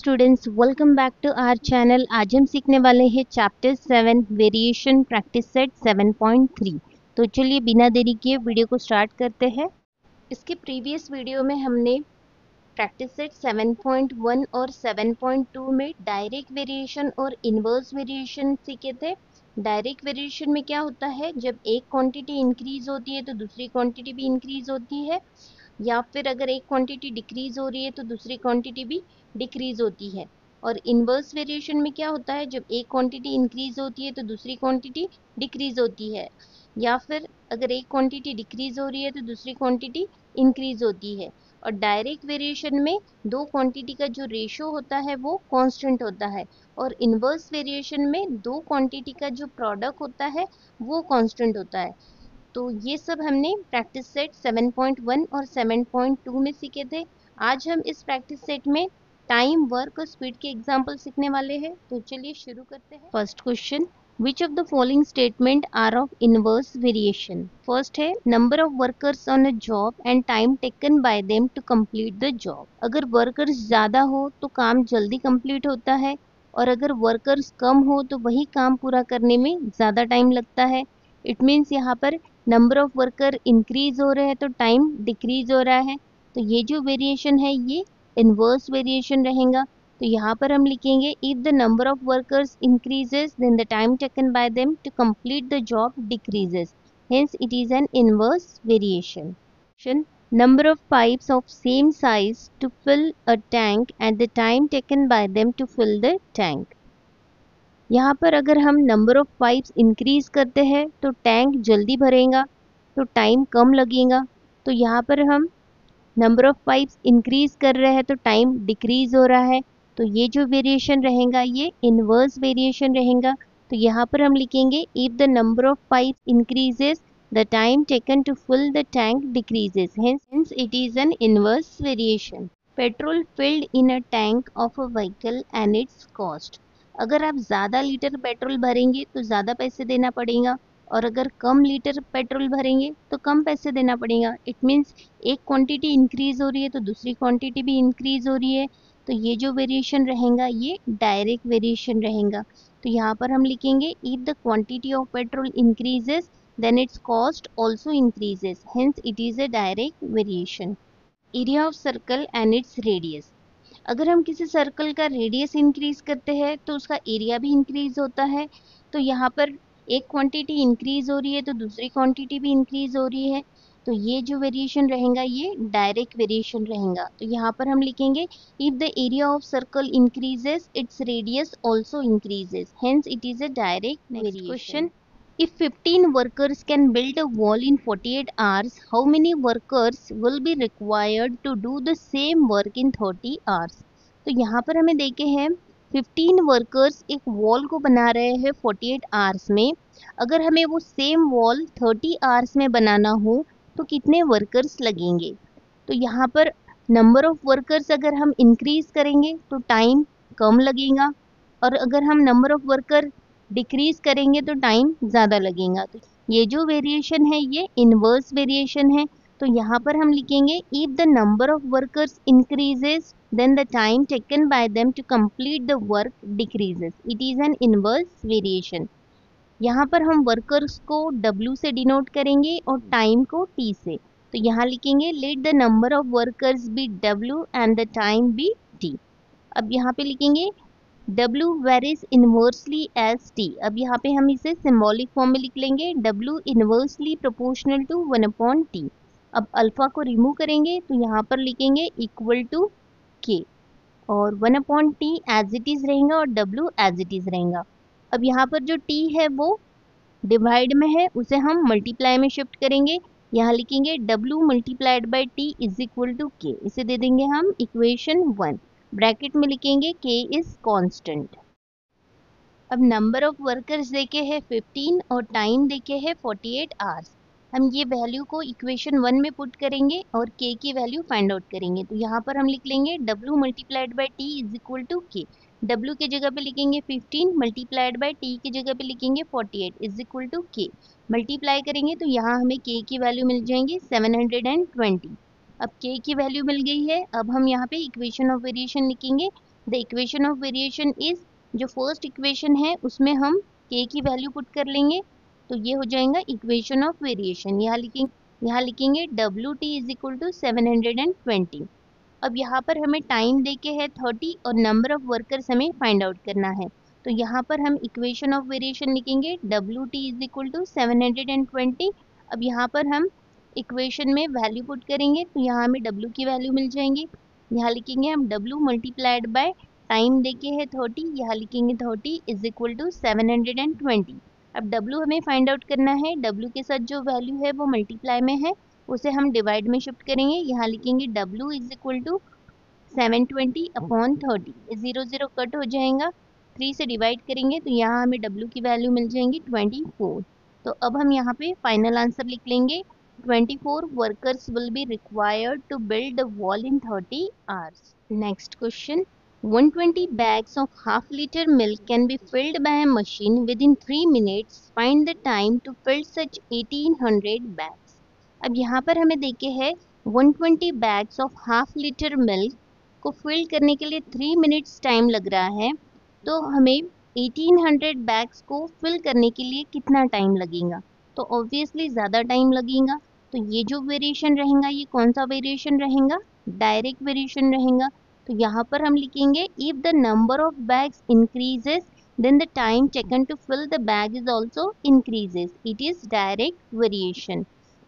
Students, welcome back to our channel. आज हम सीखने वाले हैं चैप्टर 7 वेरिएशन प्रैक्टिस सेट 7.3। तो चलिए बिना देरी किए वीडियो को स्टार्ट करते हैं। इसके प्रीवियस वीडियो में हमने प्रैक्टिस सेट 7.1 और 7.2 में डायरेक्ट वेरिएशन और इन्वर्स वेरिएशन सीखे थे। डायरेक्ट वेरिएशन में क्या होता है, जब एक क्वांटिटी इंक्रीज होती है तो दूसरी क्वांटिटी भी इंक्रीज होती है, या फिर अगर एक क्वांटिटी डिक्रीज हो रही है तो दूसरी क्वांटिटी भी डिक्रीज होती है। और इन्वर्स वेरिएशन में क्या होता है, जब एक क्वांटिटी इंक्रीज होती है तो दूसरी क्वांटिटी डिक्रीज होती है, या फिर अगर एक क्वांटिटी डिक्रीज हो रही है तो दूसरी क्वांटिटी इंक्रीज होती है। और डायरेक्ट वेरिएशन में दो क्वांटिटी का जो रेशो होता है वो कांस्टेंट होता है, और इन्वर्स वेरिएशन में दो क्वांटिटी का जो प्रोडक्ट होता है वो कांस्टेंट होता है। तो ये सब हमने प्रैक्टिस सेट 7.1 और 7.2 में सीखे थे। आज हम इस प्रैक्टिस सेट में टाइम, वर्क और स्पीड के एग्जाम्पल सीखने वाले हैं। तो चलिए शुरू करते हैं। First question, which of the following statement are of inverse variation? First है number of workers on a job and time taken by them to complete the job. अगर वर्कर्स ज़्यादा हो तो काम जल्दी कंप्लीट होता है, और अगर वर्कर्स कम हो तो वही काम पूरा करने में ज़्यादा टाइम लगता है। इट मीन्स यहाँ पर नंबर ऑफ वर्कर इंक्रीज हो रहे हैं तो टाइम डिक्रीज हो रहा है। तो ये जो वेरिएशन है ये इनवर्स वेरिएशन रहेगा। तो यहाँ पर हम लिखेंगे if the number of workers increases then the time taken by them to complete the job decreases, hence it is an inverse variation. Number of pipes of same size to fill a tank at the time taken by them to fill the tank. यहाँ पर अगर हम number of pipes increase करते हैं तो tank जल्दी भरेगा तो टाइम कम लगेगा। तो यहाँ पर हम नंबर ऑफ पाइप्स इंक्रीज कर रहे हैं तो टाइम डिक्रीज हो रहा है। तो ये जो वेरिएशन रहेगा ये इनवर्स वेरिएशन रहेगा। तो यहाँ पर हम लिखेंगे if the number of pipes increases the time taken to fill the tank decreases, hence it is an inverse variation. Petrol filled in a tank of a vehicle and its cost. अगर आप ज़्यादा litre petrol भरेंगे तो ज़्यादा पैसे देना पड़ेगा, और अगर कम लीटर पेट्रोल भरेंगे तो कम पैसे देना पड़ेगा। इट मीन्स एक क्वांटिटी इंक्रीज हो रही है तो दूसरी क्वांटिटी भी इंक्रीज हो रही है। तो ये जो वेरिएशन रहेगा ये डायरेक्ट वेरिएशन रहेगा। तो यहाँ पर हम लिखेंगे if the quantity of petrol increases then its cost also increases, hence it is a direct variation. Area of circle and its radius. अगर हम किसी सर्कल का रेडियस इंक्रीज करते हैं तो उसका एरिया भी इंक्रीज होता है। तो यहाँ पर एक क्वांटिटी इंक्रीज हो रही है तो दूसरी क्वांटिटी भी इंक्रीज हो रही है। तो ये जो वेरिएशन रहेगा ये डायरेक्ट वेरिएशन रहेगा। तो यहाँ पर हम लिखेंगे if the area of circle increases its radius also increases, hence it is a direct variation. If 15 workers can build a wall in 48 hours, how many workers will be required to do the same work in 30 hours? तो यहाँ पर हमें देखे हैं 15 workers एक wall को बना रहे हैं 48 आवर्स में। अगर हमें वो सेम वॉल 30 आवर्स में बनाना हो तो कितने वर्कर्स लगेंगे? तो यहाँ पर नंबर ऑफ वर्कर्स अगर हम इंक्रीज करेंगे तो टाइम कम लगेगा, और अगर हम नंबर ऑफ वर्कर डिक्रीज करेंगे तो टाइम ज़्यादा लगेगा। तो ये जो वेरिएशन है ये इनवर्स वेरिएशन है। तो यहाँ पर हम लिखेंगे if the number of workers increases then the time taken by them to complete the work decreases, it is an inverse variation. यहाँ पर हम वर्कर्स को W से डिनोट करेंगे और टाइम को T से। तो यहाँ लिखेंगे let the number of workers be W and the time be T। अब यहाँ पे लिखेंगे W varies inversely as T। अब यहाँ पे हम इसे सिंबॉलिक फॉर्म में लिख लेंगे W inversely proportional to 1/T। अब अल्फा को रिमूव करेंगे तो यहाँ पर लिखेंगे इक्वल टू K, और 1/T एज इट इज रहेगा और W एज इट इज रहेगा। अब यहाँ पर जो T है वो डिवाइड में है, उसे हम मल्टीप्लाई में शिफ्ट करेंगे। यहाँ लिखेंगे W multiplied by T is equal to K। इसे दे देंगे हम इक्वेशन 1। ब्रैकेट में लिखेंगे K इज कांस्टेंट। अब नंबर ऑफ वर्कर्स देखे हैं 15 और टाइम देखे हैं 48 आवर्स। हम ये वैल्यू को इक्वेशन 1 में पुट करेंगे और K की वैल्यू फाइंड आउट करेंगे। तो यहाँ पर हम लिख लेंगे W multiplied by T is equal to K। W की जगह पे लिखेंगे 15 मल्टीप्लाइड बाई T की जगह पे लिखेंगे 48 is equal to K। Multiply करेंगे तो यहाँ हमें K की वैल्यू मिल जाएंगी 720। अब K की वैल्यू मिल गई है। अब हम यहाँ पे इक्वेशन ऑफ वेरिएशन लिखेंगे the equation of variation is, जो फर्स्ट इक्वेशन है उसमें हम k की वैल्यू पुट कर लेंगे, तो ये हो जाएगा इक्वेशन ऑफ वेरिएशन। यहाँ लिखेंगे WT इज इक्वल टू 720। अब यहाँ पर हमें टाइम देके है 30 और नंबर ऑफ वर्कर्स हमें फाइंड आउट करना है। तो यहाँ पर हम इक्वेशन ऑफ वेरिएशन लिखेंगे WT इज इक्वल टू 720। अब यहाँ पर हम इक्वेशन में वैल्यू पुट करेंगे, तो यहाँ हमें W की वैल्यू मिल जाएंगी। यहाँ लिखेंगे हम W मल्टीप्लाइड बाय टाइम देके है 30, यहाँ लिखेंगे 30 इज इक्वल टू 720। अब W हमें फाइंड आउट करना है, W के साथ जो वैल्यू है वो मल्टीप्लाई में है, उसे हम डिवाइड में शिफ्ट करेंगे। यहाँ लिखेंगे W is equal to 720 upon 30, 0 0 cut हो जाएगा, 3 से डिवाइड करेंगे तो यहाँ हमें W की वैल्यू मिल जाएंगी 24। तो अब हम यहाँ पे फाइनल आंसर लिख लेंगे, 24 workers will be required to build the wall in 30 hours। Next question, 120 bags of half liter milk can be filled by a machine within 3 minutes. Find the time to fill such 1800 bags. अब यहाँ पर हमें देखे है 120 bags of half liter milk को fill करने के लिए 3 मिनट्स टाइम लग रहा है, तो हमें 1800 बैग्स को फिल करने के लिए कितना टाइम लगेगा? तो ऑब्वियसली ज़्यादा टाइम लगेगा। तो ये जो वेरिएशन रहेगा ये कौन सा वेरिएशन रहेगा? डायरेक्ट वेरिएशन रहेगा। तो यहाँ पर हम लिखेंगे if the number of bags increases then the time taken to fill the bag is also increases, it is direct variation.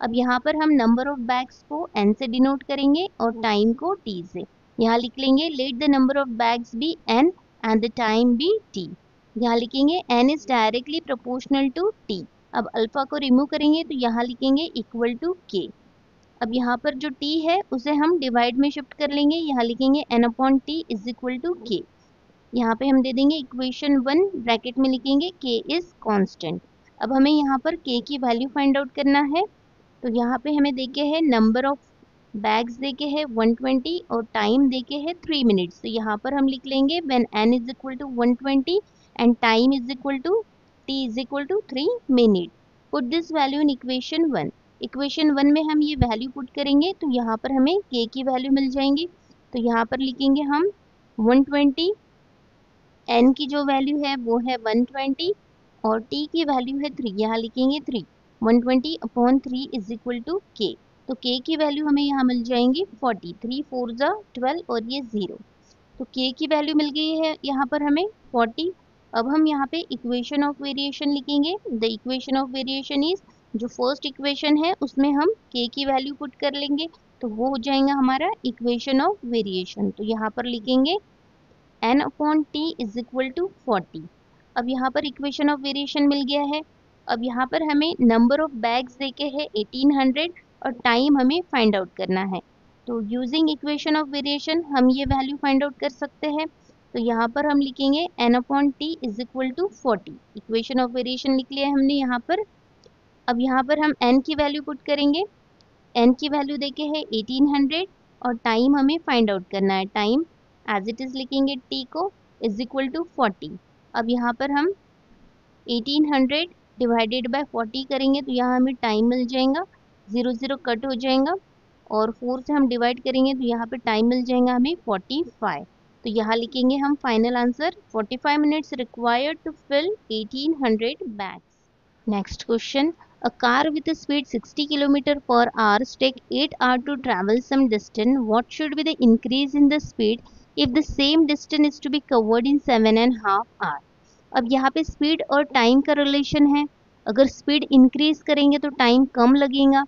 अब यहाँ पर हम नंबर ऑफ बैग्स को n से डिनोट करेंगे और टाइम को t से। यहाँ लिख लेंगे let the number of bags be n and the time be t। यहाँ लिखेंगे n is directly proportional to t। अब अल्फा को रिमूव करेंगे तो यहाँ लिखेंगे इक्वल टू k। अब यहाँ पर जो t है उसे हम डिवाइड में शिफ्ट कर लेंगे, यहाँ लिखेंगे n upon t is equal to k। यहाँ पे हम दे देंगे इक्वेशन 1, ब्रैकेट में लिखेंगे k इज कांस्टेंट। अब हमें यहाँ पर k की वैल्यू फाइंड आउट करना है, तो यहाँ पे हमें देखे है नंबर ऑफ बैग्स देके है 120 और टाइम देके है 3 मिनट्स। तो यहाँ पर हम लिख लेंगे when n is equal to 120 and time is equal to t is equal to 3 minute. Put this value in equation 1। Equation 1 में हम ये वैल्यू पुट करेंगे तो यहाँ पर हमें k की वैल्यू मिल जाएंगी। तो यहाँ पर लिखेंगे हम 120, n की जो वैल्यू है वो है 120 और t की वैल्यू है 3, यहाँ लिखेंगे 3। 120 upon 3 is equal to k। तो k की वैल्यू हमें यहाँ मिल जाएंगी 40, 3 4 जा 12 और ये 0। तो k की वैल्यू मिल गई है यहाँ पर हमें 40। अब हम यहाँ पे इक्वेशन ऑफ वेरिएशन लिखेंगे। The equation of variation is, जो फर्स्ट इक्वेशन है उसमें हम k की वैल्यू पुट कर लेंगे, तो वो हो जाएगा हमारा इक्वेशन ऑफ वेरिएशन। तो यहाँ पर लिखेंगे n upon t is equal to 40। अब यहाँ पर इक्वेशन ऑफ वेरिएशन मिल गया है। अब यहाँ पर हमें नंबर ऑफ बैग्स देके है 1800 और टाइम हमें फाइंड आउट करना है। तो यूजिंग इक्वेशन ऑफ वेरिएशन हम ये वैल्यू फाइंड आउट कर सकते हैं। तो यहाँ पर हम लिखेंगे n upon t is equal to 40। Equation of variation लिख लिया हमने यहाँ पर। अब यहाँ पर हम n की वैल्यू पुट करेंगे। n की वैल्यू देके है 1800 और टाइम हमें फाइंड आउट करना है। टाइम एज इट इज लिखेंगे t को इज इक्वल टू 40। अब यहाँ पर हम 1800 डिवाइडेड बाय 40 करेंगे तो यहाँ हमें टाइम मिल जाएगा, 0 0 कट हो जाएगा और 4 से हम डिवाइड करेंगे तो यहाँ पे टाइम मिल जाएगा हमें 45। तो यहाँ लिखेंगे हम final answer 45 minutes required to fill 1800 bags. Next question, a car with a speed 60 km per hour take 8 hours to travel some distance. What should be the increase in the speed if the same distance is to be covered in 7.5 hours? अब यहाँ पे speed और time का relation है। अगर speed increase करेंगे तो time कम लगेगा,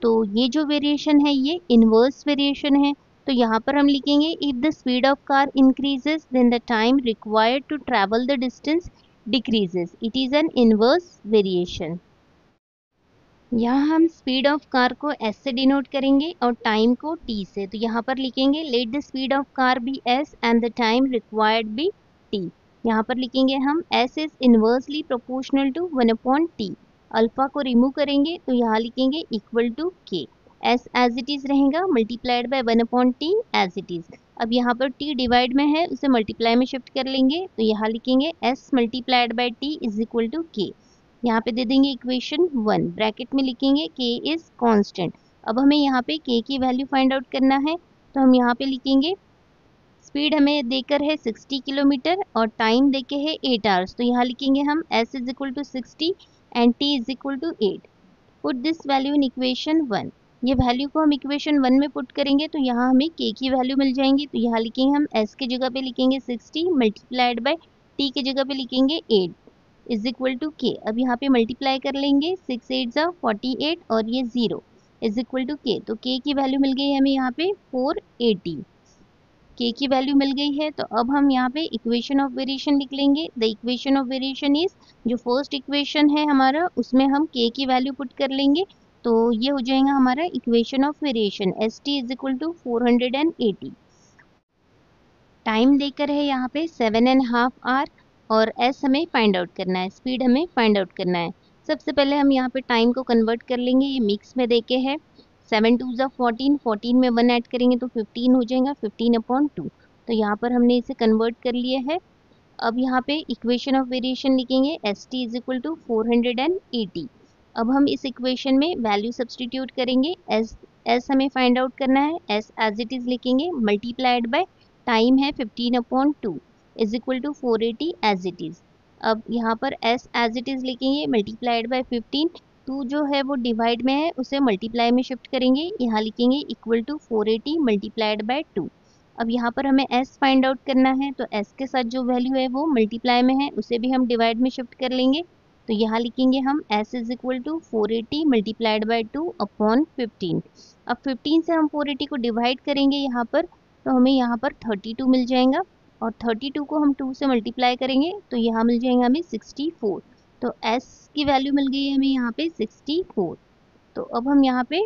तो ये जो वेरिएशन है ये इनवर्स वेरिएशन है। तो यहाँ पर हम लिखेंगे if the speed of car increases then the time required to travel the distance decreases, it is an inverse variation. यहाँ हम स्पीड ऑफ कार को s से डिनोट करेंगे और टाइम को t से। तो यहाँ पर लिखेंगे let the speed of car be s and the time required be t। यहाँ पर लिखेंगे हम s is inversely proportional to 1/t। Alpha को रिमूव करेंगे तो यहाँ लिखेंगे equal to k। s as it is रहेगा multiplied by 1/t as it is. अब यहाँ पर t डिवाइड में है उसे मल्टीप्लाई में शिफ्ट कर लेंगे, तो यहाँ लिखेंगे s multiplied by t is equal to k। यहाँ पे दे देंगे इक्वेशन 1, ब्रैकेट में लिखेंगे k इज कांस्टेंट। अब हमें यहाँ पे k की वैल्यू फाइंड आउट करना है, तो हम यहाँ पे लिखेंगे स्पीड हमें देकर है 60 किलोमीटर और टाइम देके है 8 आवर्स। तो यहाँ लिखेंगे हम s is equal to 60 and t is equal to 8। Put this value in equation 1। ये वैल्यू को हम इक्वेशन 1 में पुट करेंगे तो यहाँ हमें k की वैल्यू मिल जाएंगी। तो यहाँ लिखेंगे हम s की जगह पे लिखेंगे 60 मल्टीप्लाइड बाय t की जगह पे लिखेंगे 8 इज इक्वल टू k। अब यहाँ पे मल्टीप्लाई कर लेंगे 6 8 48 और ये 0 इज इक्वल टू k। तो k की वैल्यू मिल गई हमें यहाँ पे 480। k की वैल्यू मिल गई है तो अब हम यहाँ पे इक्वेशन ऑफ वेरिएशन लिख लेंगे। The equation of variation is, जो फर्स्ट इक्वेशन है हमारा उसमें हम k की वैल्यू पुट कर लेंगे। तो ये हो जाएगा हमारा equation of variation st is equal to 480। Time देकर है यहाँ पे 7.5 आवर और s हमें फाइंड आउट करना है, स्पीड हमें फाइंड आउट करना है। सबसे पहले हम यहाँ पे टाइम को कन्वर्ट कर लेंगे। ये मिक्स में देके है 7 2 14, 14 में 1 ऐड करेंगे तो 15 हो जाएगा, 15/2। तो यहाँ पर हमने इसे कन्वर्ट कर लिया है। अब यहाँ पे इक्वेशन ऑफ वेरिएशन लिखेंगे st इज इक्वल टू 480। अब हम इस इक्वेशन में वैल्यू सब्सटीट्यूट करेंगे। s हमें फाइंड आउट करना है, s एज इट इज लिखेंगे मल्टीप्लाइड बाय टाइम है 15/2 is equal to 480 as it is. अब यहाँ पर s एज इट इज लिखेंगे मल्टीप्लाइड बाय 15, 2 जो है वो डिवाइड में है उसे मल्टीप्लाई में शिफ्ट करेंगे। यहाँ लिखेंगे इक्वल टू 480 मल्टीप्लाइड बाय 2। अब यहाँ पर हमें s फाइंड आउट करना है तो s के साथ जो वैल्यू है वो मल्टीप्लाई में है उसे भी हम डिवाइड में शिफ्ट कर लेंगे। तो यहाँ लिखेंगे हम s is equal to 480 multiplied by 2 upon 15। अब 15 से हम 480 को डिवाइड करेंगे यहाँ पर तो हमें यहाँ पर 32 मिल जाएगा और 32 को हम 2 से मल्टीप्लाई करेंगे तो यहाँ मिल जाएगा हमें 64। तो s की वैल्यू मिल गई है हमें यहाँ पे 64। तो अब हम यहाँ पे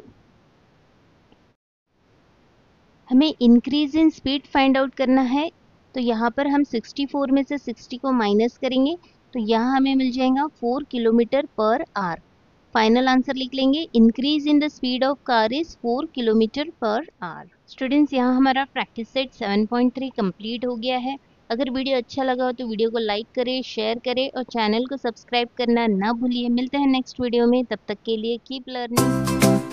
हमें increase in speed find out करना है। तो यहाँ पर हम 64 में से 60 को माइनस करेंगे तो यहाँ हमें मिल जाएगा 4 kilometre per hour. Final answer लिख लेंगे, increase in the speed of car is 4 kilometre per hour. Students, यहाँ हमारा प्रैक्टिस सेट 7.3 कंप्लीट हो गया है। अगर वीडियो अच्छा लगा हो तो वीडियो को लाइक करें, शेयर करें और चैनल को सब्सक्राइब करना ना भूलिए। मिलते हैं नेक्स्ट वीडियो में, तब तक के लिए कीप लर्निंग।